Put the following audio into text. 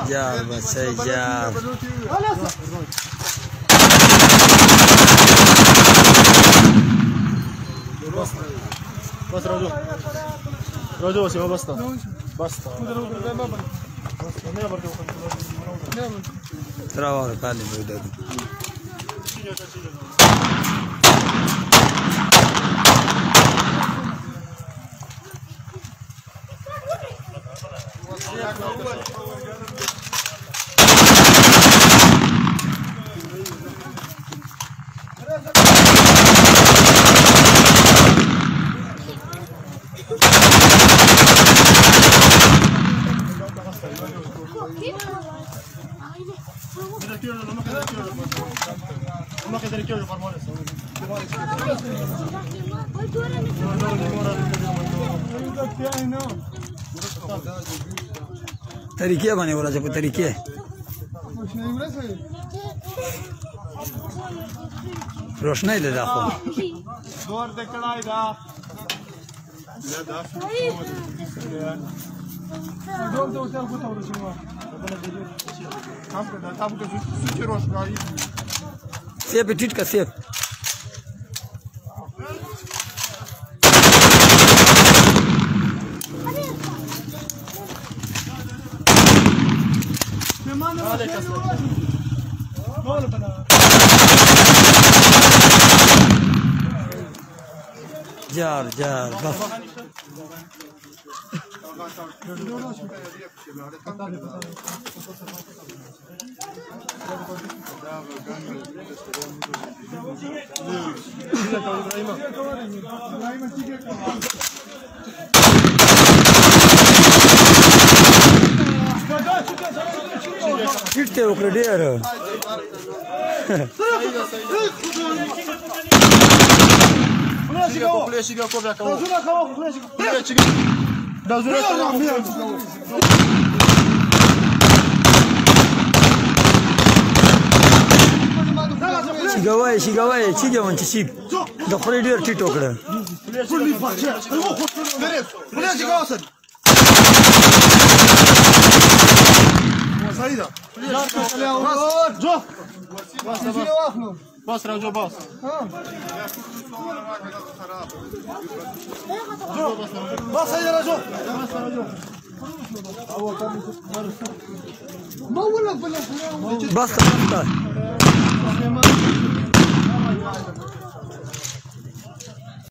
جار بس جار بس راجو بس بسطة تراور قال بودك तरीके बने बोला जब तरीके रोशनी दे दाखो دور د کړای دا لا دا ډول ته وتل کوته ورسېما काम करना काम के सूची रोशनी सेप टिट का सेप जार जार बस Çifte yok diğer. Плечика кобра кого. Плечика. Да зура кого. Şigavay, çige on çik. Doktor diyor tit okra. Плечика olsun. Sayda. Jo. Bas Rajo bas. Bas haydi Rajo. Bas Rajo. Basta basta.